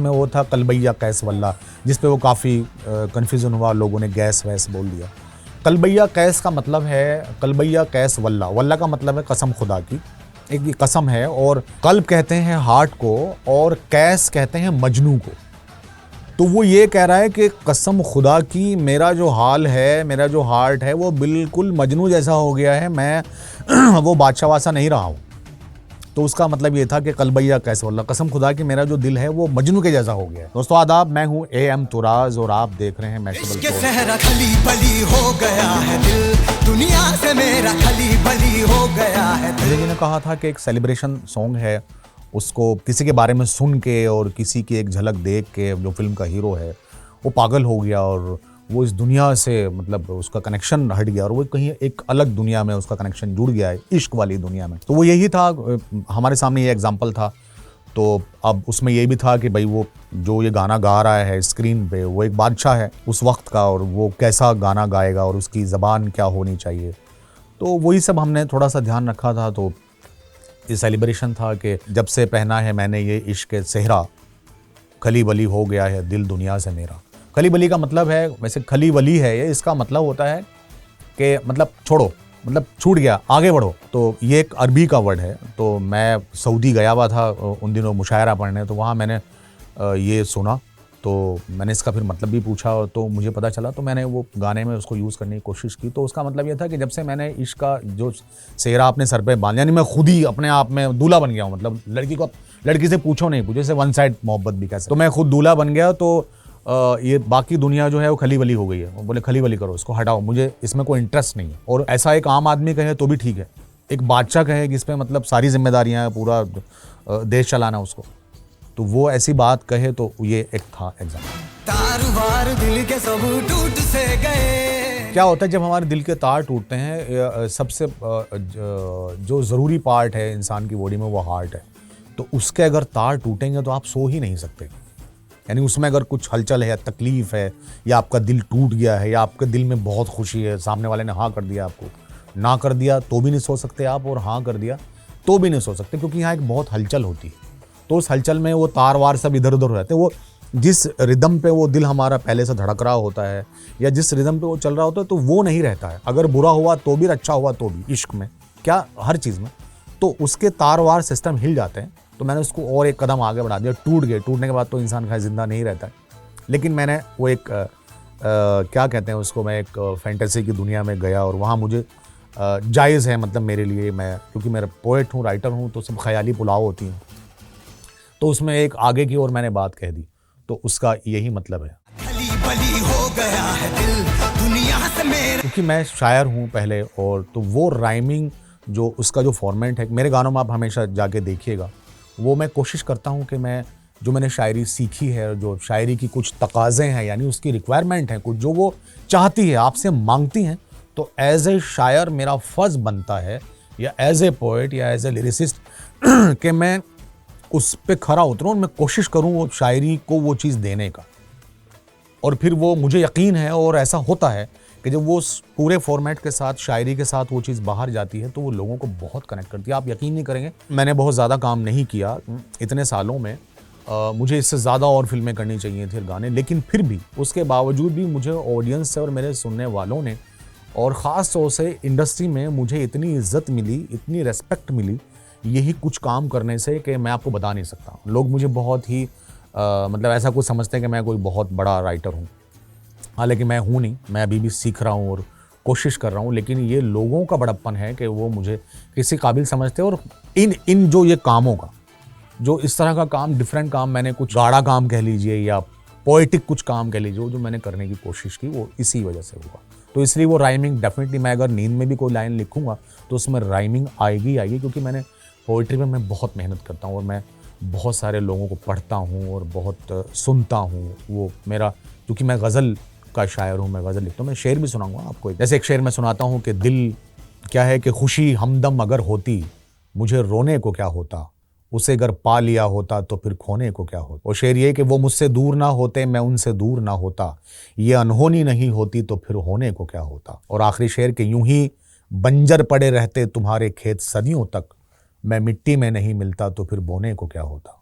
में वो था कलबैया कैस वल्ला, जिस पे वो काफ़ी कन्फ्यूज़न हुआ, लोगों ने गैस वैस बोल दिया। कलबैया कैस का मतलब है कलबैया कैस वल्ला, वल्ला का मतलब है कसम खुदा की, एक ये कसम है। और कल्ब कहते हैं हार्ट को और कैस कहते हैं मजनू को। तो वो ये कह रहा है कि कसम खुदा की मेरा जो हाल है, मेरा जो हार्ट है वो बिल्कुल मजनू जैसा हो गया है, मैं वो बादशाह वासा नहीं रहा हूँ। तो उसका मतलब ये था कि कलबैया कैसे वल्ला, कसम खुदा की मेरा जो दिल है वो मजनू के जैसा हो गया है। दोस्तों आदाब, मैं हूँ AM तुराज और आप देख रहे हैं मैशेबल शो। सहरा खली बली हो गया है दिल, दुनिया से मेरा खली बली हो गया है दिल। मुझे जी ने कहा था कि एक सेलिब्रेशन सॉन्ग है, उसको किसी के बारे में सुन के और किसी की एक झलक देख के जो फिल्म का हीरो है वो पागल हो गया और वो इस दुनिया से मतलब उसका कनेक्शन हट गया और वो कहीं एक अलग दुनिया में उसका कनेक्शन जुड़ गया है, इश्क वाली दुनिया में। तो वो यही था, हमारे सामने ये एग्जाम्पल था। तो अब उसमें ये भी था कि भाई वो जो ये गाना गा रहा है स्क्रीन पे वो एक बादशाह है उस वक्त का, और वो कैसा गाना गाएगा और उसकी ज़बान क्या होनी चाहिए। तो वही सब हमने थोड़ा सा ध्यान रखा था। तो ये सेलिब्रेशन था कि जब से पहना है मैंने ये इश्क सेहरा, खली बली हो गया है दिल दुनिया से मेरा। खली बली का मतलब है, वैसे खली वली है ये, इसका मतलब होता है कि मतलब छोड़ो, मतलब छूट गया, आगे बढ़ो। तो ये एक अरबी का वर्ड है। तो मैं सऊदी गया हुआ था उन दिनों मुशायरा पढ़ने, तो वहाँ मैंने ये सुना, तो मैंने इसका फिर मतलब भी पूछा तो मुझे पता चला, तो मैंने वो गाने में उसको यूज़ करने की कोशिश की। तो उसका मतलब ये था कि जब से मैंने इश्क का जो सेहरा अपने सर पे बांध, यानी मैं खुद ही अपने आप में दूल्हा बन गया हूँ। मतलब लड़की से पूछो नहीं, पूछो, जैसे वन साइड मोहब्बत भी कैसे, तो मैं खुद दूल्हा बन गया। तो ये बाकी दुनिया जो है वो खली वली हो गई है। वो बोले खली वली करो, इसको हटाओ, मुझे इसमें कोई इंटरेस्ट नहीं है। और ऐसा एक आम आदमी कहे तो भी ठीक है, एक बादशाह कहे जिस पे मतलब सारी जिम्मेदारियां हैं, पूरा देश चलाना उसको, तो वो ऐसी बात कहे तो ये एक था एग्जाम्पल। तार दिल के सब टूट से गए। क्या होता है जब हमारे दिल के तार टूटते हैं, सबसे जो ज़रूरी पार्ट है इंसान की बॉडी में वो हार्ट है। तो उसके अगर तार टूटेंगे तो आप सो ही नहीं सकते। यानी उसमें अगर कुछ हलचल है या तकलीफ़ है या आपका दिल टूट गया है या आपके दिल में बहुत खुशी है, सामने वाले ने हाँ कर दिया, आपको ना कर दिया तो भी नहीं सो सकते आप, और हाँ कर दिया तो भी नहीं सो सकते, क्योंकि यहाँ एक बहुत हलचल होती है। तो उस हलचल में वो तार वार सब इधर उधर रहते हैं। वो जिस रिदम पे वो दिल हमारा पहले से धड़क रहा होता है या जिस रिदम पे वो चल रहा होता है तो वो नहीं रहता है। अगर बुरा हुआ तो भी, अच्छा हुआ तो भी, इश्क में क्या हर चीज़ में, तो उसके तार वार सिस्टम हिल जाते हैं। तो मैंने उसको और एक कदम आगे बढ़ा दिया, टूट गए। टूटने के बाद तो इंसान खैर जिंदा नहीं रहता है, लेकिन मैंने वो एक क्या कहते हैं उसको, मैं एक फैंटेसी की दुनिया में गया और वहाँ मुझे जायज़ है, मतलब मेरे लिए, मैं क्योंकि मेरा पोएट हूँ, राइटर हूँ, तो सब ख्याली पुलाव होती हैं। तो उसमें एक आगे की ओर मैंने बात कह दी, तो उसका यही मतलब है। खली बली हो गया है दिल, दुनिया से मेरा। क्योंकि मैं शायर हूँ पहले, और तो वो राइमिंग जो उसका जो फॉर्मेट है, मेरे गानों में आप हमेशा जाके देखिएगा, वो मैं कोशिश करता हूँ कि मैं जो मैंने शायरी सीखी है, जो शायरी की कुछ तकाज़े हैं, यानी उसकी रिक्वायरमेंट है, कुछ जो वो चाहती है, आपसे मांगती हैं, तो एज ए शायर मेरा फ़र्ज़ बनता है, या एज ए पोइट या एज ए लिरिसिस्ट, कि मैं उस पर खरा उतरूँ और मैं कोशिश करूँ वो शायरी को वो चीज़ देने का। और फिर वो मुझे यकीन है, और ऐसा होता है कि जब वो पूरे फॉर्मेट के साथ, शायरी के साथ वो चीज़ बाहर जाती है तो वो लोगों को बहुत कनेक्ट करती है। आप यकीन नहीं करेंगे, मैंने बहुत ज़्यादा काम नहीं किया इतने सालों में, मुझे इससे ज़्यादा और फिल्में करनी चाहिए थी, गाने, लेकिन फिर भी उसके बावजूद भी मुझे ऑडियंस से और मेरे सुनने वालों ने, और ख़ास तौर से इंडस्ट्री में मुझे इतनी इज्जत मिली, इतनी रेस्पेक्ट मिली यही कुछ काम करने से कि मैं आपको बता नहीं सकता। लोग मुझे बहुत ही मतलब ऐसा कुछ समझते हैं कि मैं कोई बहुत बड़ा राइटर हूँ, हालांकि मैं हूँ नहीं, मैं अभी भी सीख रहा हूँ और कोशिश कर रहा हूँ। लेकिन ये लोगों का बड़प्पन है कि वो मुझे किसी काबिल समझते हैं, और इन जो ये कामों का, जो इस तरह का काम, डिफरेंट काम, मैंने कुछ गाढ़ा काम कह लीजिए या पोएटिक कुछ काम कह लीजिए, जो मैंने करने की कोशिश की, वो इसी वजह से हुआ। तो इसलिए वो राइमिंग डेफिनेटली, मैं अगर नींद में भी कोई लाइन लिखूंगा तो उसमें राइमिंग आएगी, क्योंकि मैंने पोइट्री में मैं बहुत मेहनत करता हूँ और मैं बहुत सारे लोगों को पढ़ता हूँ और बहुत सुनता हूँ। वो मेरा, क्योंकि मैं गज़ल का शायर हूँ, मैं गज़ल लिखता हूँ, मैं शेर भी सुनाऊंगा आपको। जैसे एक शेर मैं सुनाता हूँ कि दिल क्या है कि खुशी हमदम अगर होती, मुझे रोने को क्या होता, उसे अगर पा लिया होता तो फिर खोने को क्या होता। और शेर ये कि वो मुझसे दूर ना होते, मैं उनसे दूर ना होता, ये अनहोनी नहीं होती तो फिर होने को क्या होता। और आखिरी शेर के यूं ही बंजर पड़े रहते तुम्हारे खेत सदियों तक, मैं मिट्टी में नहीं मिलता तो फिर बोने को क्या होता।